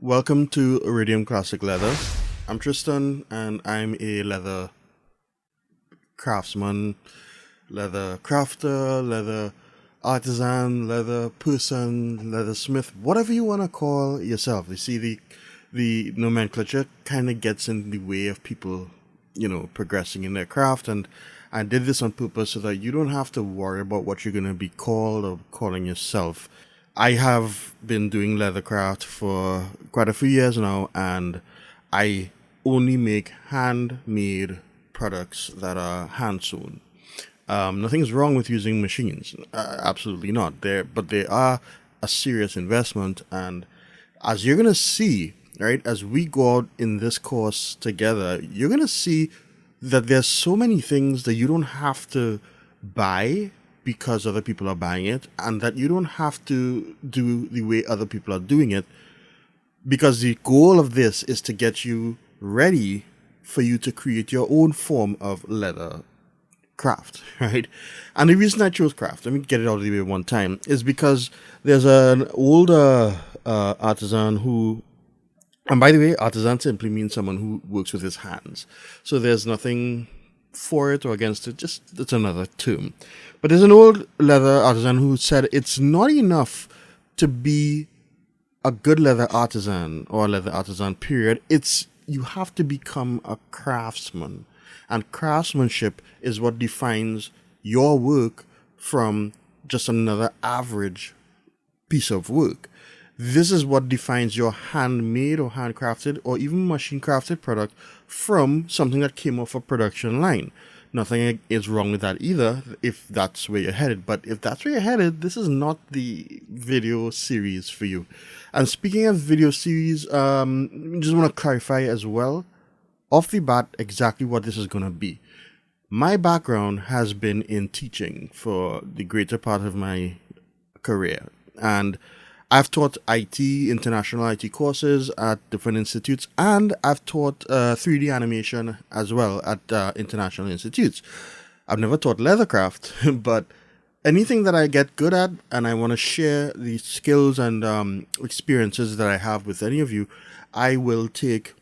Welcome to Iridium Classic Leather. I'm Tristan and I'm a leather craftsman, leather crafter, leather artisan, leather person, leather smith, whatever you want to call yourself. You see, the nomenclature kind of gets in the way of people, progressing in their craft. And I did this on purpose so that you don't have to worry about what you're going to be called or calling yourself. I have been doing leathercraft for quite a few years now, and I only make handmade products that are hand sewn. Nothing's wrong with using machines, absolutely not. But they are a serious investment, and as you're gonna see, right, as we go out in this course together, you're gonna see that there's so many things that you don't have to buy because other people are buying it, and that you don't have to do the way other people are doing it, because the goal of this is to get you ready for you to create your own form of leather craft, right? And the reason I chose craft, let me get it out of the way one time, is because there's an older artisan who, and by the way, artisan simply means someone who works with his hands. So there's nothing for it or against it, just it's another term. But there's an old leather artisan who said it's not enough to be a good leather artisan or leather artisan, period. It's you have to become a craftsman. And craftsmanship is what defines your work from just another average piece of work. This is what defines your handmade or handcrafted or even machine crafted product from something that came off a production line. Nothing is wrong with that either if that's where you're headed. But if that's where you're headed, this is not the video series for you. And speaking of video series, just want to clarify as well, off the bat, exactly what this is going to be. My background has been in teaching for the greater part of my career. And I've taught IT, international IT courses at different institutes, and I've taught 3D animation as well at international institutes. I've never taught leathercraft, but anything that I get good at and I want to share the skills and experiences that I have with any of you, I will take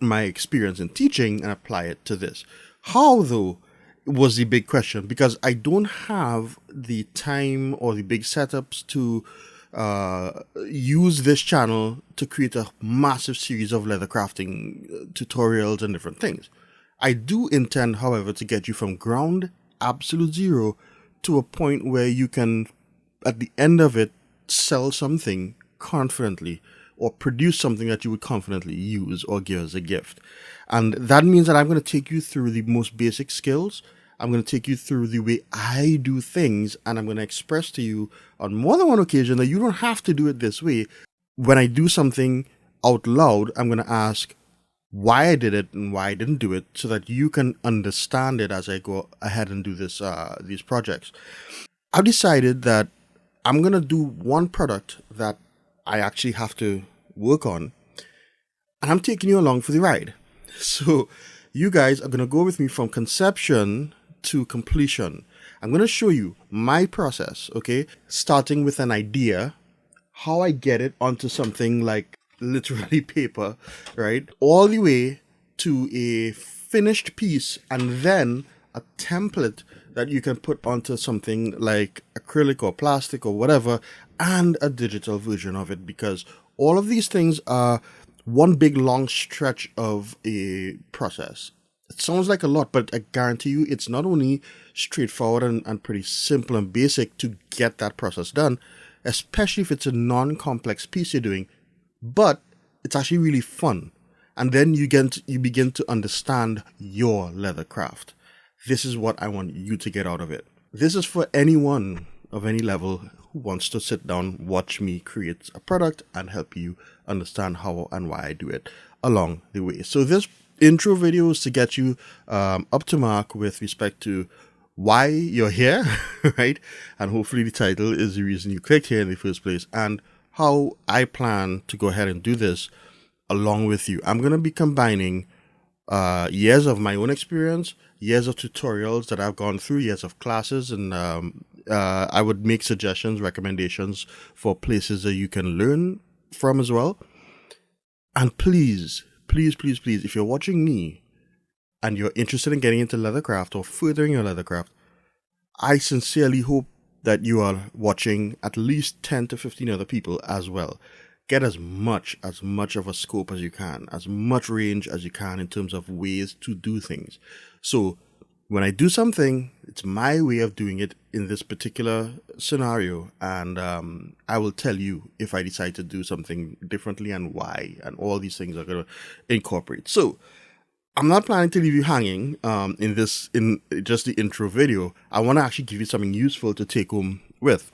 my experience in teaching and apply it to this. How, though, was the big question, because I don't have the time or the big setups to use this channel to create a massive series of leather crafting tutorials and different things. I do intend, however, to get you from ground absolute zero to a point where you can, at the end of it, sell something confidently or produce something that you would confidently use or give as a gift. And that means that I'm going to take you through the most basic skills. I'm going to take you through the way I do things, and I'm going to express to you on more than one occasion that you don't have to do it this way. When I do something out loud, I'm going to ask why I did it and why I didn't do it so that you can understand it as I go ahead and do these projects. I've decided that I'm going to do one product that I actually have to work on, and I'm taking you along for the ride. So you guys are going to go with me from conception to completion. I'm going to show you my process, okay? Starting with an idea, how I get it onto something like literally paper, right? All the way to a finished piece, and then a template that you can put onto something like acrylic or plastic or whatever, and a digital version of it, because all of these things are one big long stretch of a process. It sounds like a lot, but I guarantee you it's not only straightforward and pretty simple and basic to get that process done, especially if it's a non-complex piece you're doing, but it's actually really fun. And then you begin to understand your leather craft. This is what I want you to get out of it. This is for anyone of any level who wants to sit down, watch me create a product and help you understand how and why I do it along the way. So this intro video is to get you up to mark with respect to why you're here, right? And hopefully the title is the reason you clicked here in the first place, and how I plan to go ahead and do this along with you. I'm going to be combining years of my own experience, years of tutorials that I've gone through, years of classes, and I would make suggestions, recommendations for places that you can learn from as well. And please, please, please, please, if you're watching me and you're interested in getting into leathercraft or furthering your leathercraft, I sincerely hope that you are watching at least 10 to 15 other people as well. Get as much of a scope as you can, as much range as you can in terms of ways to do things. So when I do something, it's my way of doing it in this particular scenario, and I will tell you if I decide to do something differently and why, and all these things are going to incorporate. So I'm not planning to leave you hanging in just the intro video. I want to actually give you something useful to take home with.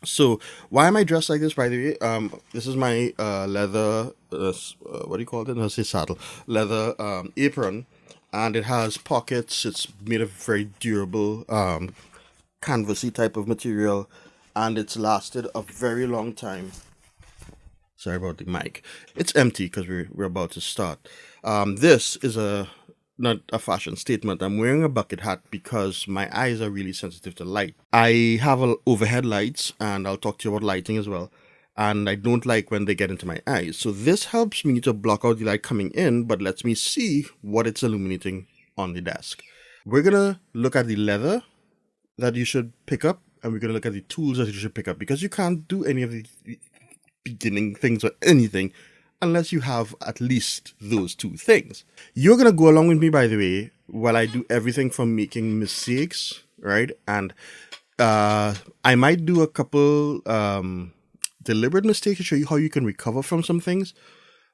So why am I dressed like this, by the way? This is my leather, what do you call it? No, say saddle. Leather apron. And it has pockets. It's made of very durable, canvasy type of material. And it's lasted a very long time. Sorry about the mic. It's empty because we're about to start. This is not a fashion statement. I'm wearing a bucket hat because my eyes are really sensitive to light. I have overhead lights, and I'll talk to you about lighting as well. And I don't like when they get into my eyes. So this helps me to block out the light coming in, but lets me see what it's illuminating on the desk. We're going to look at the leather that you should pick up, and we're going to look at the tools that you should pick up, because you can't do any of the beginning things or anything unless you have at least those two things. You're going to go along with me, by the way, while I do everything from making mistakes, right? And I might do a couple deliberate mistakes to show you how you can recover from some things.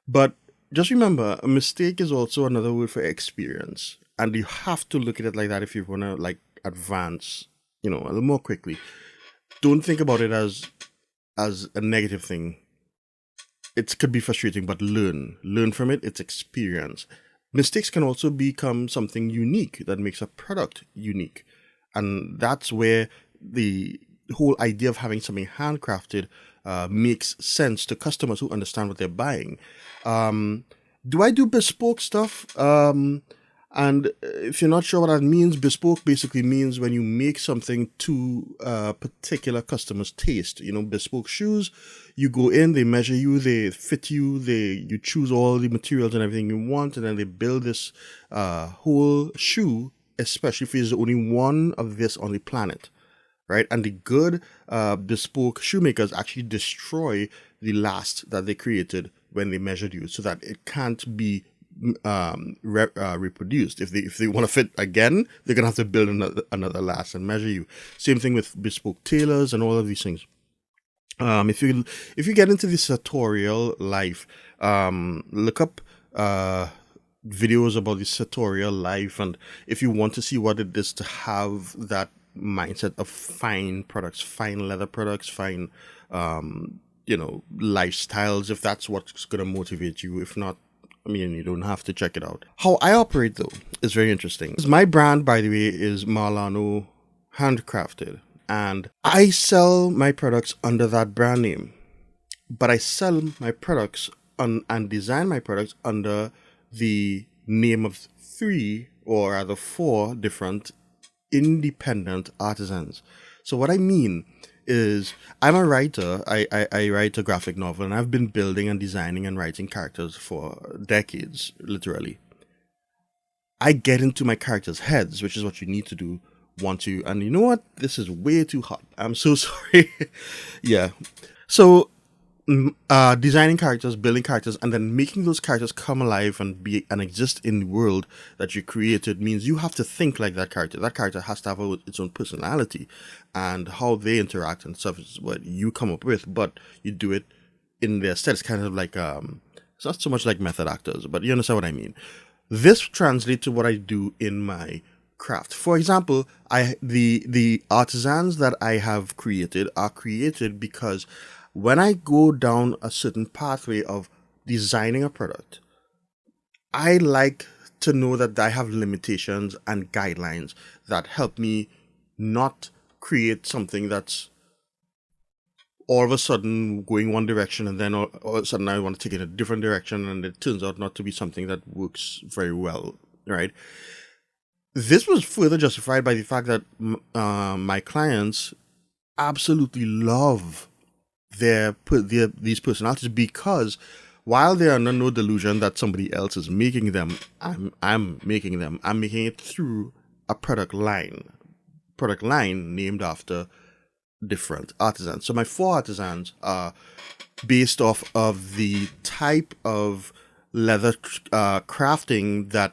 But just remember, a mistake is also another word for experience. And you have to look at it like that if you want to like advance, a little more quickly. Don't think about it as a negative thing. It could be frustrating, but learn from it. It's experience. Mistakes can also become something unique that makes a product unique. And that's where the whole idea of having something handcrafted makes sense to customers who understand what they're buying. Do I do bespoke stuff? And if you're not sure what that means, bespoke basically means when you make something to a particular customer's taste. Bespoke shoes, you go in, they measure you, they fit you, you choose all the materials and everything you want, and then they build this whole shoe, especially if there's only one of this on the planet, right? And the good bespoke shoemakers actually destroy the last that they created when they measured you, so that it can't be reproduced. If they want to fit again, they're gonna have to build another last and measure you. Same thing with bespoke tailors and all of these things. If you get into the sartorial life, look up videos about the sartorial life, and if you want to see what it is to have that mindset of fine products, fine leather products, fine lifestyles, if that's what's gonna motivate you. If not, you don't have to check it out. How I operate, though, is very interesting. My brand, by the way, is Marlano Handcrafted. And I sell my products under that brand name. But I sell my products and design my products under the name of 3 or rather 4 different independent artisans. So what I mean is, I'm a writer. I write a graphic novel, and I've been building and designing and writing characters for decades, literally. I get into my characters' heads, which is what you need to do and you know what? This is way too hot. I'm so sorry. Yeah. So designing characters, building characters, and then making those characters come alive and exist in the world that you created means you have to think like that character. That character has to have its own personality, and how they interact and stuff is what you come up with, but you do it in their stead. It's kind of like it's not so much like method actors, but you understand what I mean. This translates to what I do in my craft. For example, the artisans that I have created are created because when I go down a certain pathway of designing a product, I like to know that I have limitations and guidelines that help me not create something that's all of a sudden going one direction, and then all of a sudden I want to take it in a different direction, and it turns out not to be something that works very well, right? This was further justified by the fact that my clients absolutely love these personalities, because while they are under no delusion that somebody else is making them, I'm making them. I'm making it through a product line named after different artisans. So my four artisans are based off of the type of leather crafting that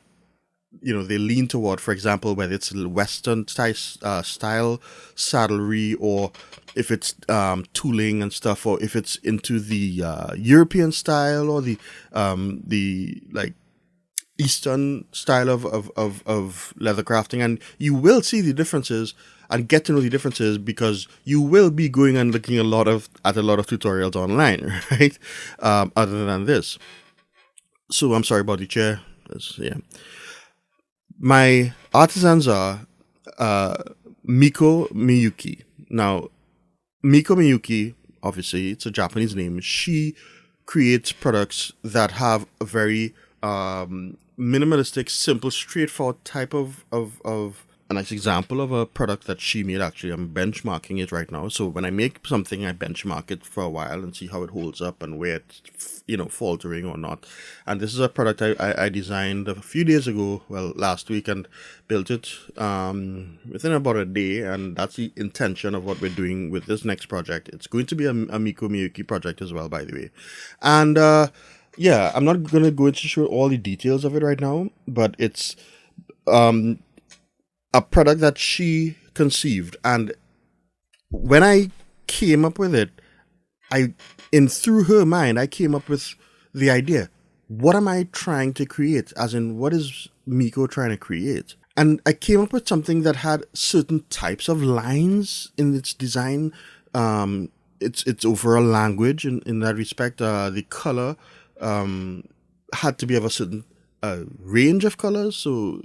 they lean toward. For example, whether it's Western style saddlery, or if it's tooling and stuff, or if it's into the European style, or the like Eastern style of leather crafting. And you will see the differences and get to know the differences, because you will be going and looking at a lot of tutorials online, right? Other than this. So I'm sorry about the chair. Yeah. My artisans are Miko Miyuki. Now, Miko Miyuki, obviously, it's a Japanese name. She creates products that have a very minimalistic, simple, straightforward type of a nice example of a product that she made. Actually, I'm benchmarking it right now. So when I make something, I benchmark it for a while and see how it holds up and where it's faltering or not. And this is a product I designed a few days ago, well, last week, and built it within about a day. And that's the intention of what we're doing with this next project. It's going to be a Miko Miyuki project as well, by the way. And yeah, I'm not going to go into show all the details of it right now, but it's a product that she conceived. And when I came up with it, through her mind, I came up with the idea. What am I trying to create? As in, what is Miko trying to create? And I came up with something that had certain types of lines in its design. Its overall language in that respect. The color had to be of a certain range of colors. So,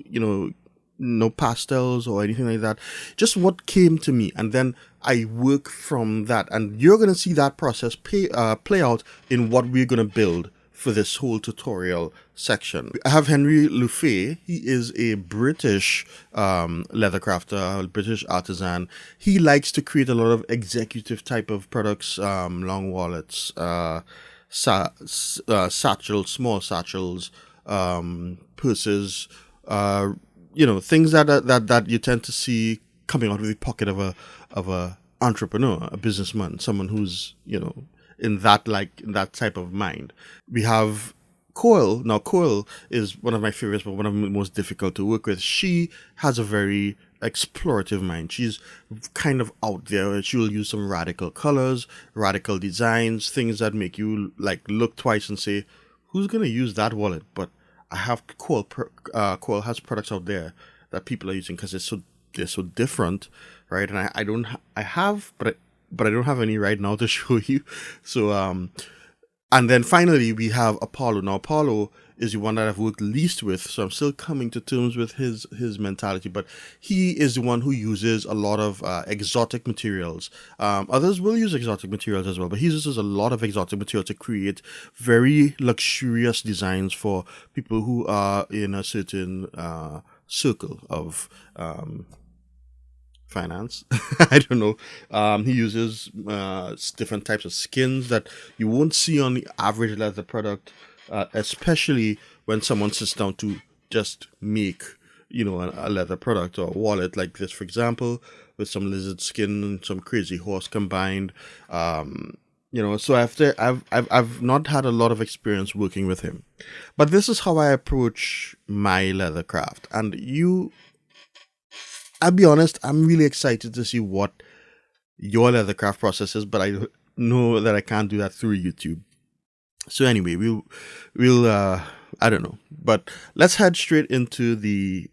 no pastels or anything like that. Just what came to me, and then I work from that. And you're going to see that process play out in what we're going to build for this whole tutorial section. I have Henry Lufay. He is a British leather crafter, a British artisan. He likes to create a lot of executive type of products, long wallets, satchels, small satchels, purses, things that you tend to see coming out of the pocket of a entrepreneur, a businessman, someone who's in that type of mind. We have Coil. Now, Coil is one of my favorites, but one of the most difficult to work with. She has a very explorative mind. She's kind of out there. She will use some radical colors, radical designs, things that make you look twice and say, "Who's gonna use that wallet?" But I have Coil has products out there that people are using because they're so different, right? And I have, but I don't have any right now to show you. So and then finally we have Apollo. Now Apollo is the one that I've worked least with, so I'm still coming to terms with his mentality. But he is the one who uses a lot of exotic materials. Others will use exotic materials as well, but he uses a lot of exotic material to create very luxurious designs for people who are in a certain circle of finance. I don't know. He uses different types of skins that you won't see on the average leather product. Especially when someone sits down to just make, a leather product or a wallet like this, for example, with some lizard skin and some crazy horse combined. So after I've not had a lot of experience working with him, but this is how I approach my leather craft. And I'll be honest, I'm really excited to see what your leather craft process is, but I know that I can't do that through YouTube. So anyway, we'll I don't know, but let's head straight into the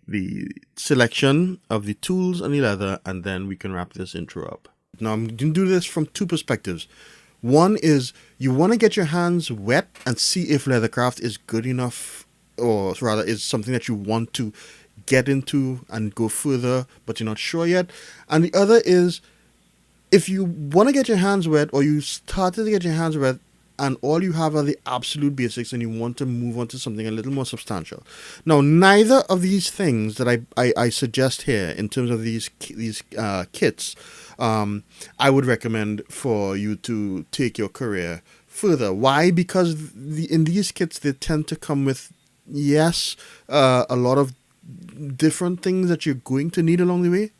selection of the tools and the leather, and then we can wrap this intro up. Now I'm going to do this from two perspectives. One is you want to get your hands wet and see if leathercraft is good enough, or rather is something that you want to get into and go further, but you're not sure yet. And the other is if you want to get your hands wet, or you started to get your hands wet, and all you have are the absolute basics, and you want to move on to something a little more substantial. Now, neither of these things that I suggest here in terms of these kits, I would recommend for you to take your career further. Why? Because in these kits they tend to come with, yes, a lot of different things that you're going to need along the way,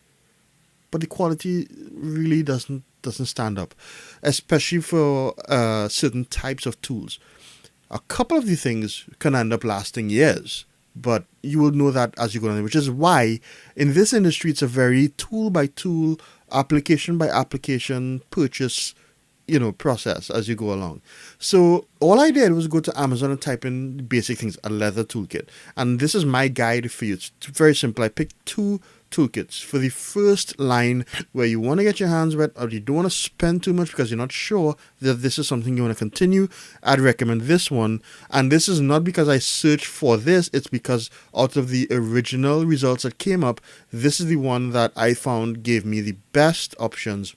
but the quality really doesn't stand up, especially for certain types of tools. A couple of the things can end up lasting years, but you will know that as you go on, which is why in this industry it's a very tool by tool, application by application purchase, process as you go along. So all I did was go to Amazon and type in basic things, a leather toolkit. And this is my guide for you. It's very simple. I picked two toolkits for the first line where you want to get your hands wet or you don't want to spend too much because you're not sure that this is something you want to continue. I'd recommend this one. And this is not because I searched for this, it's because out of the original results that came up, this is the one that I found gave me the best options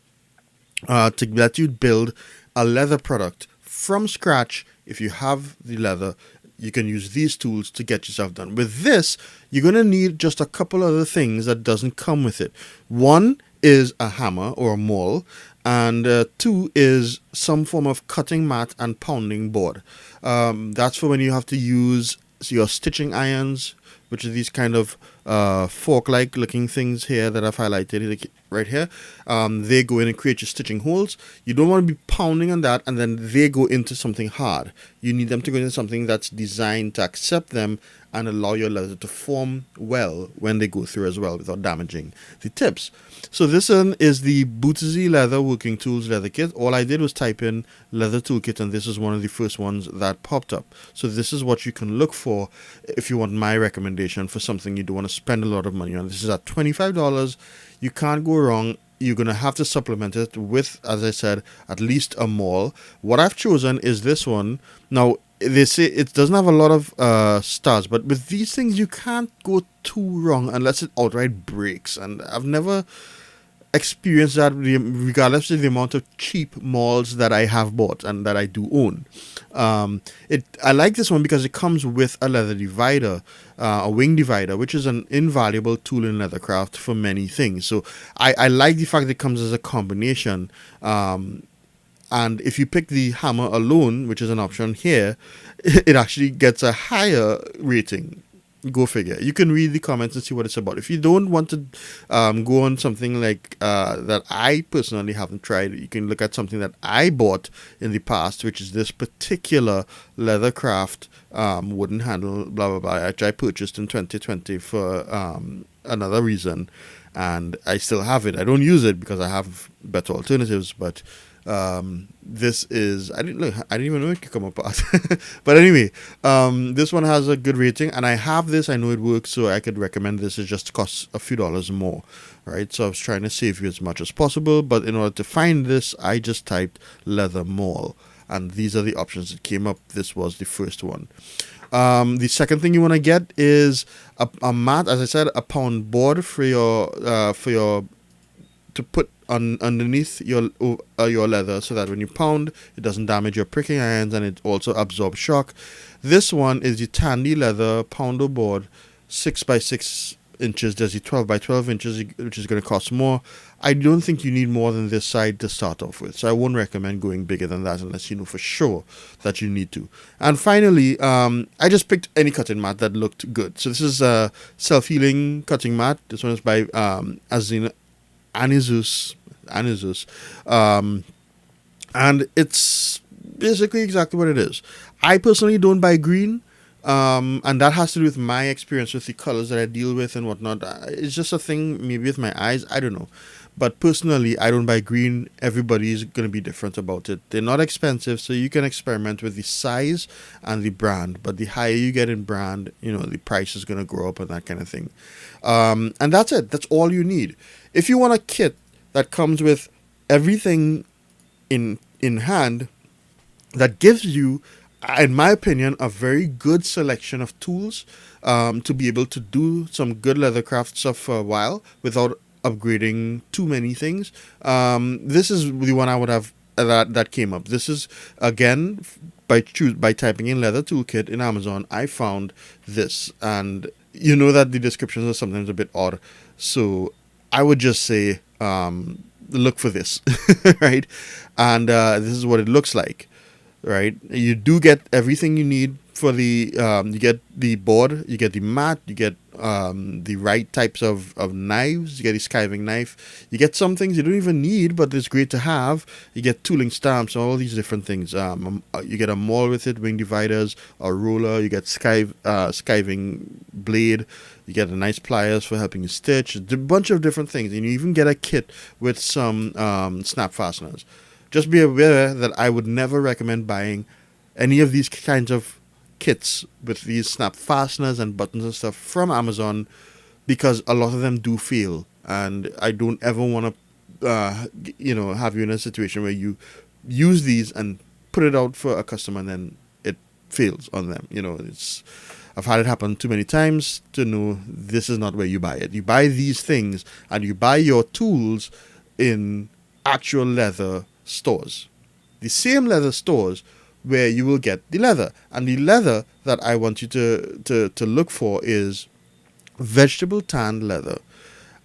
to let you build a leather product from scratch. If you have the leather, you can use these tools to get yourself done. With this, you're going to need just a couple other things that doesn't come with it. One is a hammer or a maul, and two is some form of cutting mat and pounding board. That's for when you have to use your stitching irons, which are these kind of fork-like looking things here that I've highlighted like right here. They go in and create your stitching holes. You don't want to be pounding on that and then they go into something hard. You need them to go into something that's designed to accept them and allow your leather to form well when they go through as well without damaging the tips. So this one is the Bootsy Leather Working Tools Leather Kit. All I did was type in leather toolkit and this is one of the first ones that popped up. So this is what you can look for if you want my recommendation for something you don't want to spend a lot of money on. This is at $25. You can't go wrong. You're going to have to supplement it with, as I said, at least a maul. What I've chosen is this one. Now, they say it doesn't have a lot of stars, but with these things, you can't go too wrong unless it outright breaks. And I've never experienced that regardless of the amount of cheap mauls that I have bought and that I do own. I like this one because it comes with a leather divider, a wing divider, which is an invaluable tool in leathercraft for many things. So I like the fact that it comes as a combination. And if you pick the hammer alone, which is an option here, it actually gets a higher rating. Go figure. You can read the comments and see what it's about. If you don't want to go on something like that I personally haven't tried, you can look at something that I bought in the past, which is this particular leathercraft wooden handle, blah, blah, blah, which I purchased in 2020 for another reason. And I still have it. I don't use it because I have better alternatives, but this is I didn't even know it could come apart. But anyway, this one has a good rating and I have this. I know it works, so I could recommend this. It just costs a few dollars more, right? So I was trying to save you as much as possible, but in order to find this, I just typed leather maul and these are the options that came up. This was the first one. The second thing you want to get is a mat, as I said, a pound board for your to put underneath your leather so that when you pound, it doesn't damage your pricking irons and it also absorbs shock. This one is the Tandy Leather Pounder Board, 6 by 6 inches. There's the 12 by 12 inches, which is going to cost more. I don't think you need more than this side to start off with, so I wouldn't recommend going bigger than that unless you know for sure that you need to. And finally, I just picked any cutting mat that looked good. So this is a self-healing cutting mat. This one is by Anizus, and it's basically exactly what it is. I personally don't buy green, and that has to do with my experience with the colors that I deal with and whatnot. It's just a thing maybe with my eyes, I don't know. But personally, I don't buy green. Everybody's going to be different about it. They're not expensive, so you can experiment with the size and the brand. But the higher you get in brand, the price is going to grow up and that kind of thing. And that's it. That's all you need. If you want a kit that comes with everything in hand, that gives you, in my opinion, a very good selection of tools to be able to do some good leathercraft stuff for a while without upgrading too many things. This is the one I would have that came up. This is again by typing in leather toolkit in Amazon. I found this, and you know that the descriptions are sometimes a bit odd, so I would just say look for this, right? And this is what it looks like. right? You do get everything you need for the you get the board, you get the mat, you get the right types of knives, you get the skiving knife, you get some things you don't even need but it's great to have. You get tooling stamps, all these different things. You get a maul with it, wing dividers, a roller, you get skiving blade, you get a nice pliers for helping you stitch, a bunch of different things, and you even get a kit with some snap fasteners. Just be aware that I would never recommend buying any of these kinds of kits with these snap fasteners and buttons and stuff from Amazon, because a lot of them do fail, and I don't ever want to, have you in a situation where you use these and put it out for a customer and then it fails on them. I've had it happen too many times to know this is not where you buy it. You buy these things and you buy your tools in actual leather stores, the same leather stores where you will get the leather. And the leather that I want you to look for is vegetable tanned leather.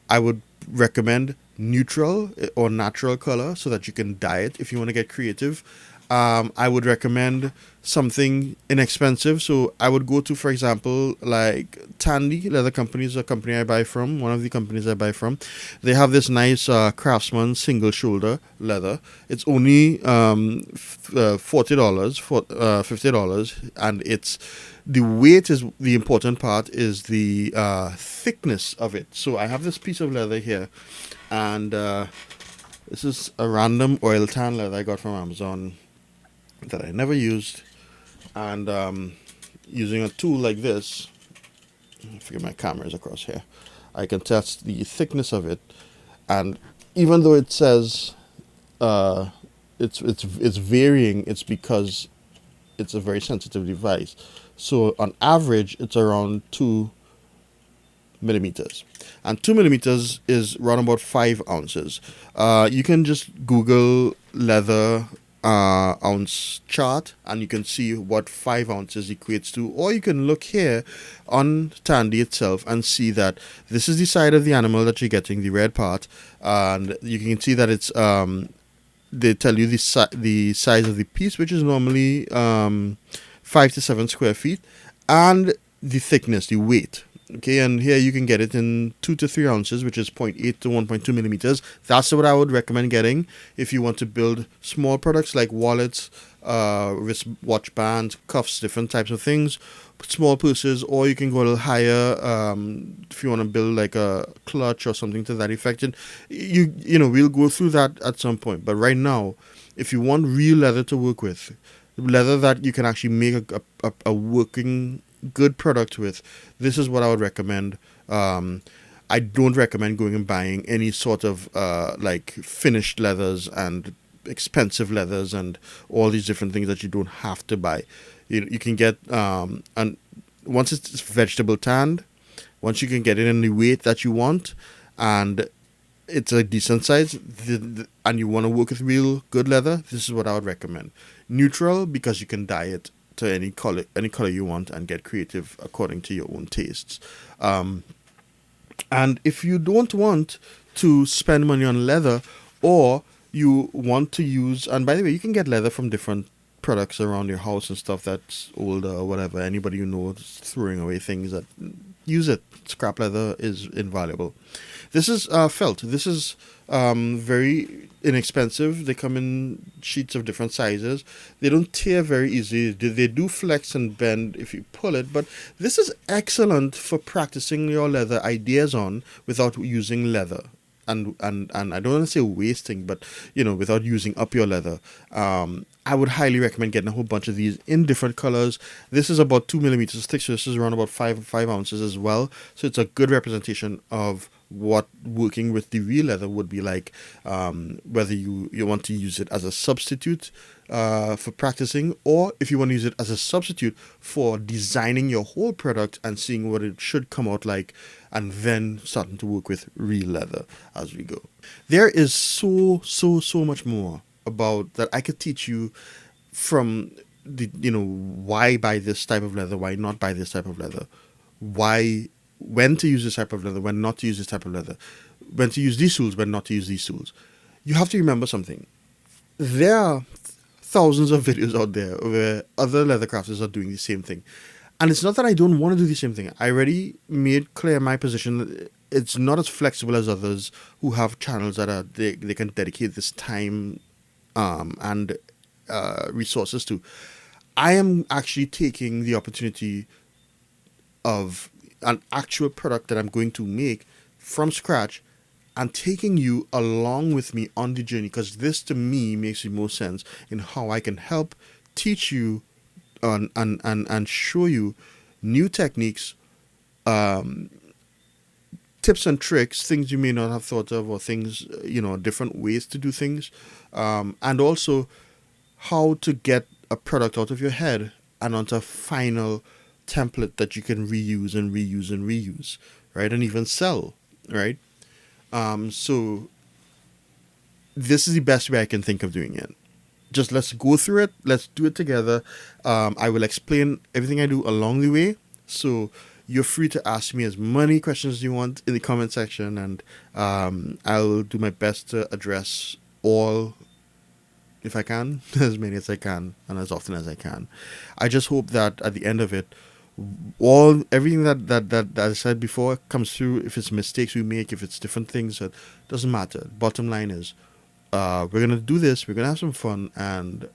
I would recommend neutral or natural color so that you can dye it if you want to get creative. I would recommend something inexpensive. So I would go to, for example, like Tandy Leather Company is a company I buy from, one of the companies I buy from. They have this nice Craftsman single shoulder leather. It's only $40, $50, and it's the weight is the important part, is the thickness of it. So I have this piece of leather here, and this is a random oil tan leather I got from Amazon that I never used, and using a tool like this, I figure my camera is across here, I can test the thickness of it, and even though it says it's varying, it's because it's a very sensitive device. So on average, it's around 2 millimeters, and 2 millimeters is around about 5 ounces. You can just Google leather ounce chart and you can see what 5 ounces equates to, or you can look here on Tandy itself and see that this is the side of the animal that you're getting, the red part, and you can see that it's they tell you the size of the piece, which is normally 5 to 7 square feet, and the thickness, the weight. Okay, and here you can get it in 2 to 3 ounces, which is 0.8 to 1.2 millimeters. That's what I would recommend getting if you want to build small products like wallets, wrist watch bands, cuffs, different types of things, small purses, or you can go a little higher if you want to build like a clutch or something to that effect. And we'll go through that at some point. But right now, if you want real leather to work with, leather that you can actually make a working good product with, this is what I would recommend. I don't recommend going and buying any sort of like finished leathers and expensive leathers and all these different things that you don't have to buy. You can get and once it's vegetable tanned, once you can get it in the weight that you want, and it's a decent size, and you want to work with real good leather, this is what I would recommend. Neutral, because you can dye it to any color you want and get creative according to your own tastes. And if you don't want to spend money on leather, or you want to use, and by the way, you can get leather from different products around your house and stuff that's older or whatever. Anybody you know is throwing away things, that use it. Scrap leather is invaluable. This is felt. This is very inexpensive. They come in sheets of different sizes. They don't tear very easily. They do flex and bend if you pull it, but this is excellent for practicing your leather ideas on without using leather. And I don't want to say wasting, but without using up your leather. I would highly recommend getting a whole bunch of these in different colors. This is about 2 millimeters thick, so this is around about 5 ounces as well. So it's a good representation of what working with the real leather would be like, whether you want to use it as a substitute for practicing, or if you want to use it as a substitute for designing your whole product and seeing what it should come out like, and then starting to work with real leather as we go. There is so much more about that I could teach you, from the why buy this type of leather, why not buy this type of leather, when to use this type of leather, when not to use this type of leather, when to use these tools, when not to use these tools. You have to remember something. There are thousands of videos out there where other leather crafters are doing the same thing. And it's not that I don't want to do the same thing. I already made clear my position that it's not as flexible as others who have channels that are they can dedicate this time and resources to. I am actually taking the opportunity of an actual product that I'm going to make from scratch and taking you along with me on the journey, because this to me makes the most sense in how I can help teach you and show you new techniques, tips and tricks, things you may not have thought of, or things, different ways to do things, and also how to get a product out of your head and onto a final template that you can reuse and reuse and reuse, right? And even sell, right? So this is the best way I can think of doing it. Just let's go through it. Let's do it together. I will explain everything I do along the way. So you're free to ask me as many questions as you want in the comment section, and I'll do my best to address all, if I can, as many as I can, and as often as I can. I just hope that at the end of it, everything that I said before comes through. If it's mistakes we make, if it's different things, that doesn't matter. Bottom line is, we're gonna do this. We're gonna have some fun, and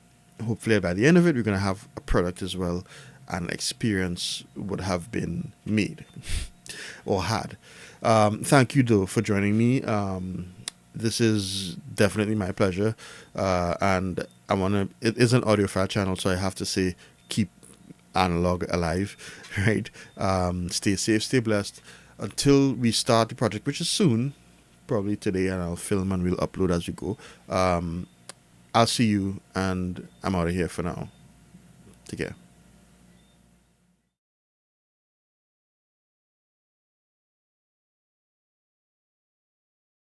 hopefully by the end of it, we're gonna have a product as well, and experience would have been made or had. Thank you though for joining me. This is definitely my pleasure, and it is an audiophile channel, so I have to say, keep analog alive, right? Stay safe, stay blessed until we start the project, which is soon, probably today, and I'll film and we'll upload as we go. I'll see you, and I'm out of here for now. Take care.